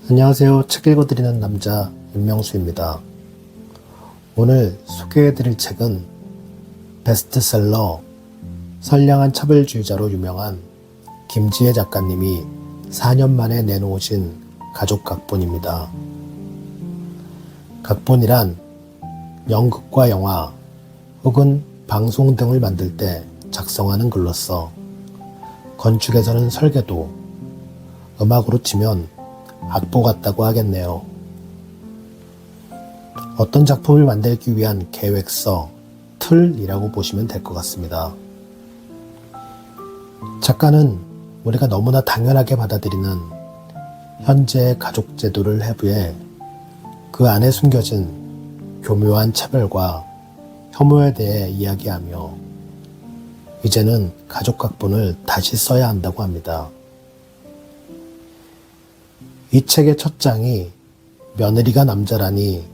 안녕하세요. 책 읽어드리는 남자 윤명수입니다. 오늘 소개해드릴 책은 베스트셀러 선량한 차별주의자로 유명한 김지혜 작가님이 4년 만에 내놓으신 가족 각본입니다. 각본이란 연극과 영화 혹은 방송 등을 만들 때 작성하는 글로서 건축에서는 설계도, 음악으로 치면 악보 같다고 하겠네요. 어떤 작품을 만들기 위한 계획서, 틀이라고 보시면 될 것 같습니다. 작가는 우리가 너무나 당연하게 받아들이는 현재의 가족 제도를 해부해 그 안에 숨겨진 교묘한 차별과 혐오에 대해 이야기하며 이제는 가족 각본을 다시 써야 한다고 합니다. 이 책의 첫 장이 며느리가 남자라니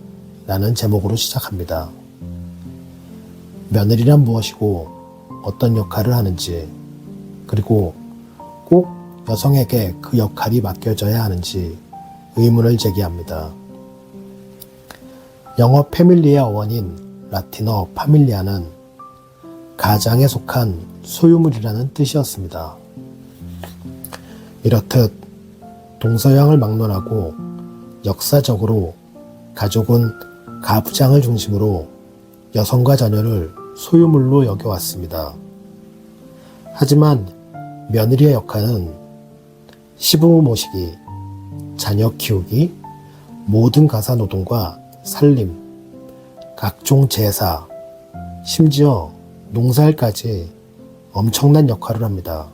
라는 제목으로 시작합니다. 며느리란 무엇이고 어떤 역할을 하는지, 그리고 꼭 여성에게 그 역할이 맡겨져야 하는지 의문을 제기합니다. 영어 패밀리의 어원인 라틴어 파밀리아는 가장에 속한 소유물이라는 뜻이었습니다. 이렇듯 동서양을 막론하고 역사적으로 가족은 가부장을 중심으로 여성과 자녀를 소유물로 여겨왔습니다. 하지만 며느리의 역할은 시부모 모시기, 자녀 키우기, 모든 가사노동과 살림, 각종 제사, 심지어 농사일까지 엄청난 역할을 합니다.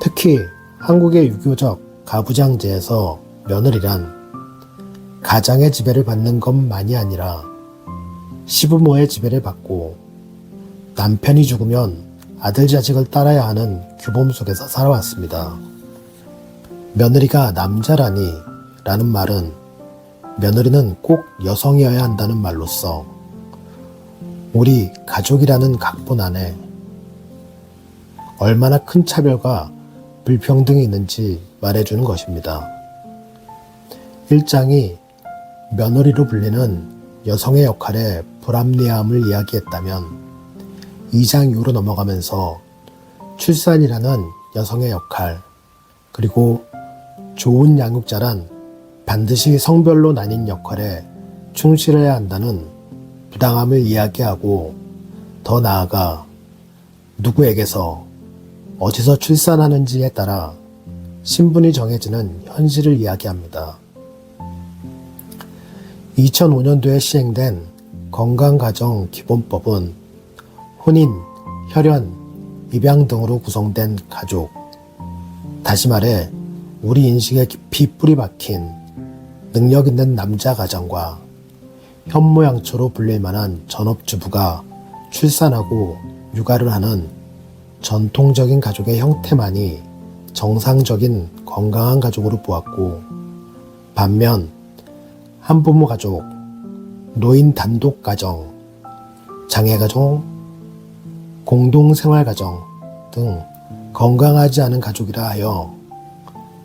특히 한국의 유교적 가부장제에서 며느리란 가장의 지배를 받는 것만이 아니라 시부모의 지배를 받고 남편이 죽으면 아들 자식을 따라야 하는 규범 속에서 살아왔습니다. 며느리가 남자라니 라는 말은 며느리는 꼭 여성이어야 한다는 말로써 우리 가족이라는 각본 안에 얼마나 큰 차별과 불평등이 있는지 말해주는 것입니다. 1장이 며느리로 불리는 여성의 역할의 불합리함을 이야기했다면 2장 이후로 넘어가면서 출산이라는 여성의 역할, 그리고 좋은 양육자란 반드시 성별로 나뉜 역할에 충실해야 한다는 부당함을 이야기하고, 더 나아가 누구에게서 어디서 출산하는지에 따라 신분이 정해지는 현실을 이야기합니다. 2005년도에 시행된 건강가정기본법은 혼인, 혈연, 입양 등으로 구성된 가족, 다시 말해 우리 인식에 깊이 뿌리 박힌 능력 있는 남자 가장과 현모양처로 불릴 만한 전업주부가 출산하고 육아를 하는 전통적인 가족의 형태만이 정상적인 건강한 가족으로 보았고, 반면 한부모 가족, 노인 단독 가정, 장애 가정, 공동생활 가정 등 건강하지 않은 가족이라 하여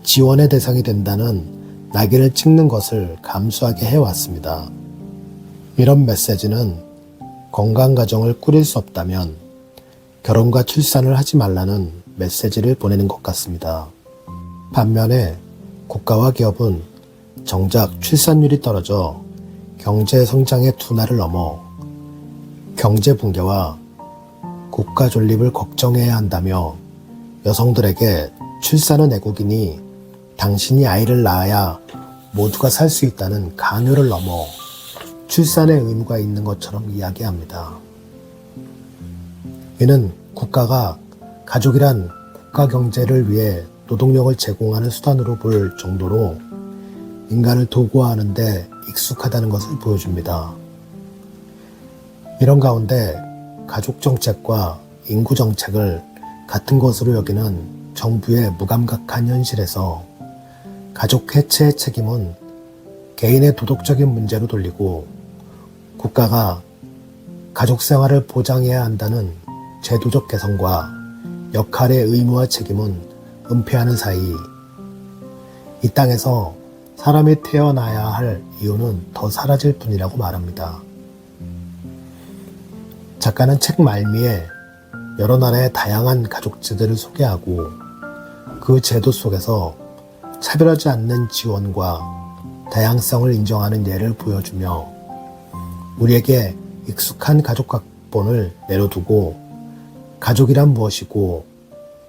지원의 대상이 된다는 낙인을 찍는 것을 감수하게 해왔습니다. 이런 메시지는 건강가정을 꾸릴 수 없다면 결혼과 출산을 하지 말라는 메시지를 보내는 것 같습니다. 반면에 국가와 기업은 정작 출산율이 떨어져 경제 성장의 둔화를 넘어 경제 붕괴와 국가 존립을 걱정해야 한다며 여성들에게 출산은 애국이니 당신이 아이를 낳아야 모두가 살 수 있다는 강요를 넘어 출산의 의무가 있는 것처럼 이야기합니다. 이는 국가가 가족이란 국가 경제를 위해 노동력을 제공하는 수단으로 볼 정도로 인간을 도구화하는 데 익숙하다는 것을 보여줍니다. 이런 가운데 가족정책과 인구정책을 같은 것으로 여기는 정부의 무감각한 현실에서 가족 해체의 책임은 개인의 도덕적인 문제로 돌리고 국가가 가족 생활을 보장해야 한다는 제도적 개성과 역할의 의무와 책임은 은폐하는 사이 이 땅에서 사람이 태어나야 할 이유는 더 사라질 뿐이라고 말합니다. 작가는 책 말미에 여러 나라의 다양한 가족제도를 소개하고 그 제도 속에서 차별하지 않는 지원과 다양성을 인정하는 예를 보여주며 우리에게 익숙한 가족 각본을 내려두고 가족이란 무엇이고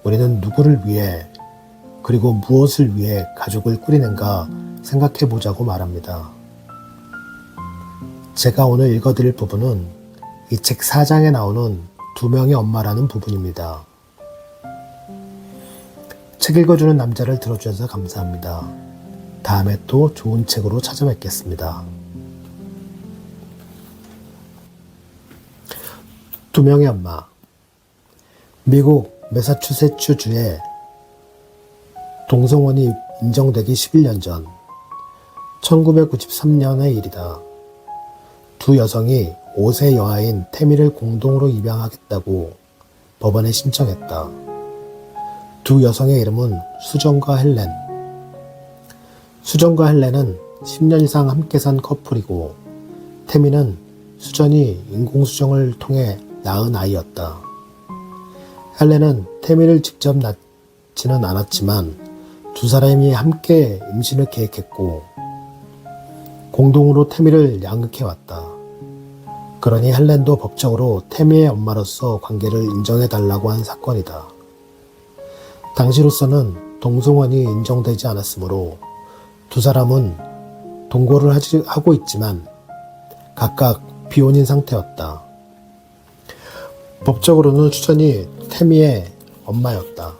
우리는 누구를 위해 그리고 무엇을 위해 가족을 꾸리는가 생각해 보자고 말합니다. 제가 오늘 읽어드릴 부분은 이 책 4장에 나오는 두 명의 엄마라는 부분입니다. 책 읽어주는 남자를 들어주셔서 감사합니다. 다음에 또 좋은 책으로 찾아뵙겠습니다. 두 명의 엄마. 미국 매사추세츠주에 동성혼이 인정되기 11년 전 1993년의 일이다. 두 여성이 5세 여아인 태미를 공동으로 입양하겠다고 법원에 신청했다. 두 여성의 이름은 수정과 헬렌. 수정과 헬렌은 10년 이상 함께 산 커플이고 태미는 수전이 인공수정을 통해 낳은 아이였다. 헬렌은 태미를 직접 낳지는 않았지만 두 사람이 함께 임신을 계획했고 공동으로 태미를 양육해왔다. 그러니 헬렌도 법적으로 태미의 엄마로서 관계를 인정해달라고 한 사건이다. 당시로서는 동성혼이 인정되지 않았으므로 두 사람은 동거를 하고 있지만 각각 비혼인 상태였다. 법적으로는 수전이 태미의 엄마였다.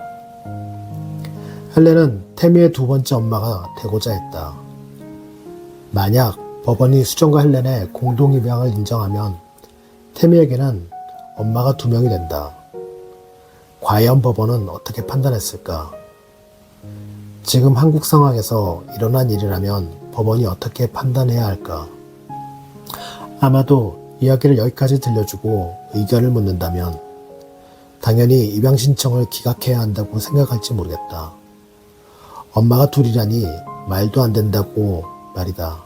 헬렌은 태미의 두 번째 엄마가 되고자 했다. 만약 법원이 수정과 헬렌의 공동입양을 인정하면 태미에게는 엄마가 두 명이 된다. 과연 법원은 어떻게 판단했을까? 지금 한국 상황에서 일어난 일이라면 법원이 어떻게 판단해야 할까? 아마도 이야기를 여기까지 들려주고 의견을 묻는다면 당연히 입양 신청을 기각해야 한다고 생각할지 모르겠다. 엄마가 둘이라니 말도 안 된다고 말이다.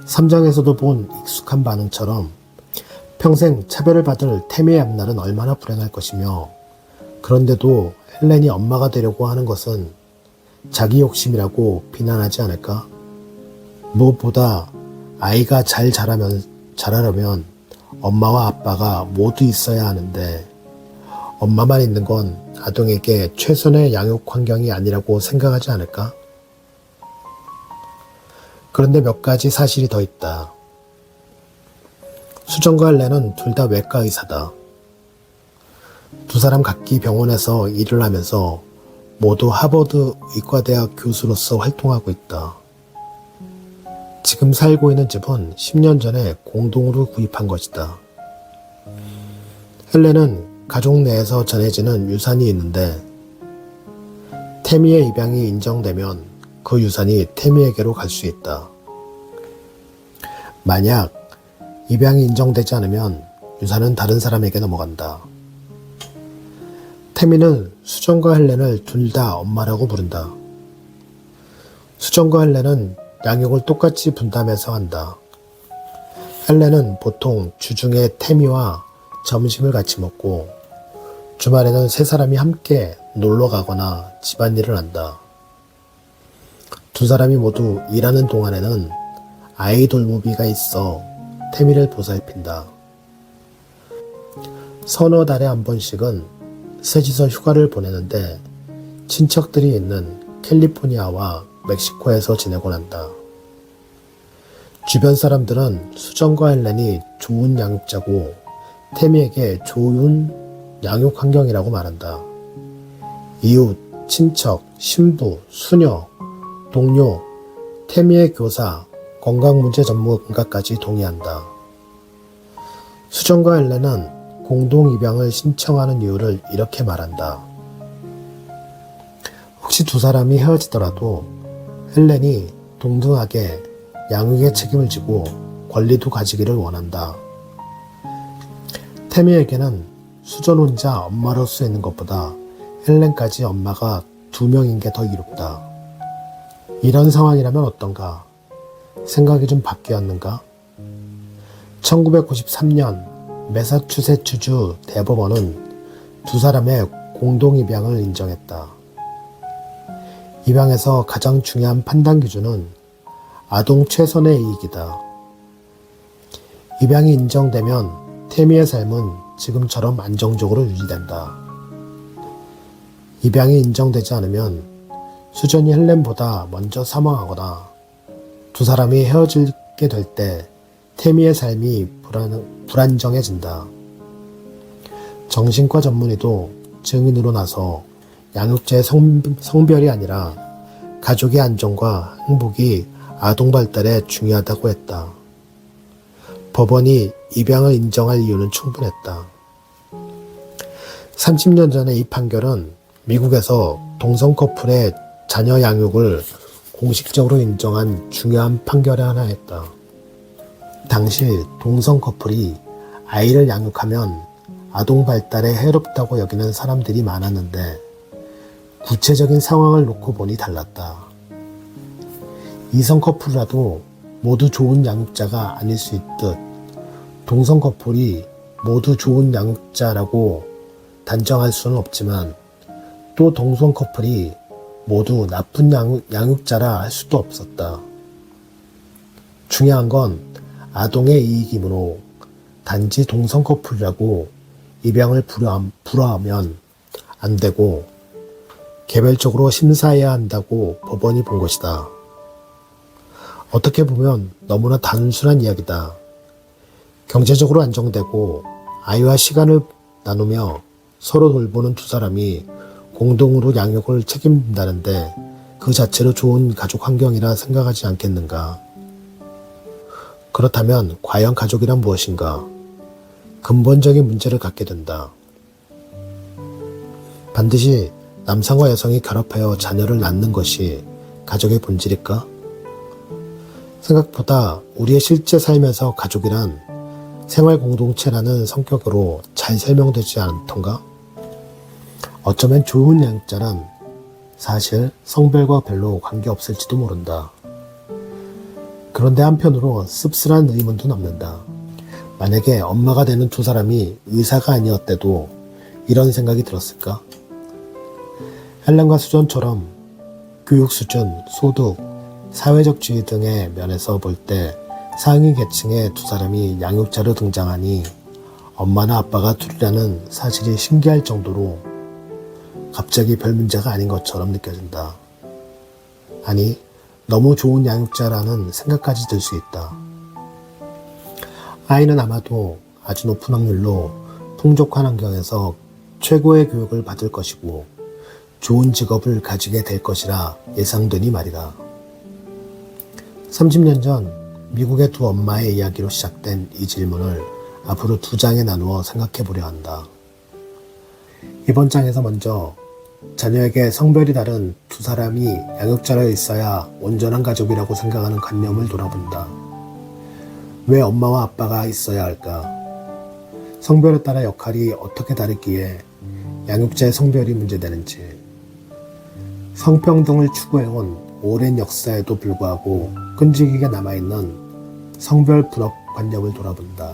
3장에서도 본 익숙한 반응처럼 평생 차별을 받을 태미의 앞날은 얼마나 불행할 것이며 그런데도 헬렌이 엄마가 되려고 하는 것은 자기 욕심이라고 비난하지 않을까? 무엇보다 아이가 잘 자라려면 엄마와 아빠가 모두 있어야 하는데 엄마만 있는 건 아동에게 최선의 양육 환경이 아니라고 생각하지 않을까? 그런데 몇 가지 사실이 더 있다. 수정과 헬렌은 둘 다 외과 의사다. 두 사람 각기 병원에서 일을 하면서 모두 하버드 의과대학 교수로서 활동하고 있다. 지금 살고 있는 집은 10년 전에 공동으로 구입한 것이다. 헬렌은 가족 내에서 전해지는 유산이 있는데 태미의 입양이 인정되면 그 유산이 태미에게로 갈 수 있다. 만약 입양이 인정되지 않으면 유산은 다른 사람에게 넘어간다. 태미는 수정과 헬렌을 둘 다 엄마라고 부른다. 수정과 헬렌은 양육을 똑같이 분담해서 한다. 헬렌은 보통 주중에 태미와 점심을 같이 먹고 주말에는 세 사람이 함께 놀러 가거나 집안일을 한다. 두 사람이 모두 일하는 동안에는 아이 돌보비가 있어 태미를 보살핀다. 서너 달에 한 번씩은 셋이서 휴가를 보내는데 친척들이 있는 캘리포니아와 멕시코에서 지내곤 한다. 주변 사람들은 수정과 헬렌이 좋은 양육자고 태미에게 좋은 양육 환경이라고 말한다. 이웃, 친척, 신부, 수녀, 동료, 태미의 교사, 건강문제 전문가까지 동의한다. 수정과 헬렌은 공동입양을 신청하는 이유를 이렇게 말한다. 혹시 두 사람이 헤어지더라도 헬렌이 동등하게 양육의 책임을 지고 권리도 가지기를 원한다. 태미에게는 수전 혼자 엄마로서 있는 것보다 헬렌까지 엄마가 두 명인 게 더 이롭다. 이런 상황이라면 어떤가? 생각이 좀 바뀌었는가? 1993년 매사추세츠주 대법원은 두 사람의 공동입양을 인정했다. 입양에서 가장 중요한 판단 기준은 아동 최선의 이익이다. 입양이 인정되면 태미의 삶은 지금처럼 안정적으로 유지된다. 입양이 인정되지 않으면 수전이 헬렌보다 먼저 사망하거나 두 사람이 헤어지게 될 때 태미의 삶이 불안정해진다. 정신과 전문의도 증인으로 나서 양육자의 성별이 아니라 가족의 안정과 행복이 아동 발달에 중요하다고 했다. 법원이 입양을 인정할 이유는 충분했다. 30년 전에 이 판결은 미국에서 동성 커플의 자녀 양육을 공식적으로 인정한 중요한 판결의 하나였다. 당시 동성 커플이 아이를 양육하면 아동 발달에 해롭다고 여기는 사람들이 많았는데 구체적인 상황을 놓고 보니 달랐다. 이성 커플이라도 모두 좋은 양육자가 아닐 수 있듯 동성 커플이 모두 좋은 양육자라고 단정할 수는 없지만 또 동성 커플이 모두 나쁜 양육자라 할 수도 없었다. 중요한 건 아동의 이익이므로 단지 동성 커플이라고 입양을 불허하면 안 되고 개별적으로 심사해야 한다고 법원이 본 것이다. 어떻게 보면 너무나 단순한 이야기다. 경제적으로 안정되고 아이와 시간을 나누며 서로 돌보는 두 사람이 공동으로 양육을 책임진다는데 그 자체로 좋은 가족 환경이라 생각하지 않겠는가? 그렇다면 과연 가족이란 무엇인가? 근본적인 문제를 갖게 된다. 반드시 남성과 여성이 결합하여 자녀를 낳는 것이 가족의 본질일까? 생각보다 우리의 실제 삶에서 가족이란 생활 공동체라는 성격으로 잘 설명되지 않던가? 어쩌면 좋은 양육자란 사실 성별과 별로 관계없을지도 모른다. 그런데 한편으로 씁쓸한 의문도 남는다. 만약에 엄마가 되는 두 사람이 의사가 아니었대도 이런 생각이 들었을까? 헬렌과 수전처럼 교육 수준, 소득, 사회적 지위 등의 면에서 볼 때 상위 계층의 두 사람이 양육자로 등장하니 엄마나 아빠가 둘이라는 사실이 신기할 정도로 갑자기 별 문제가 아닌 것처럼 느껴진다. 아니, 너무 좋은 양육자라는 생각까지 들 수 있다. 아이는 아마도 아주 높은 확률로 풍족한 환경에서 최고의 교육을 받을 것이고 좋은 직업을 가지게 될 것이라 예상되니 말이다. 30년 전 미국의 두 엄마의 이야기로 시작된 이 질문을 앞으로 두 장에 나누어 생각해 보려 한다. 이번 장에서 먼저 자녀에게 성별이 다른 두 사람이 양육자로 있어야 온전한 가족이라고 생각하는 관념을 돌아본다. 왜 엄마와 아빠가 있어야 할까? 성별에 따라 역할이 어떻게 다르기에 양육자의 성별이 문제되는지, 성평등을 추구해온 오랜 역사에도 불구하고 끈질기게 남아있는 성별 불합 관념을 돌아본다.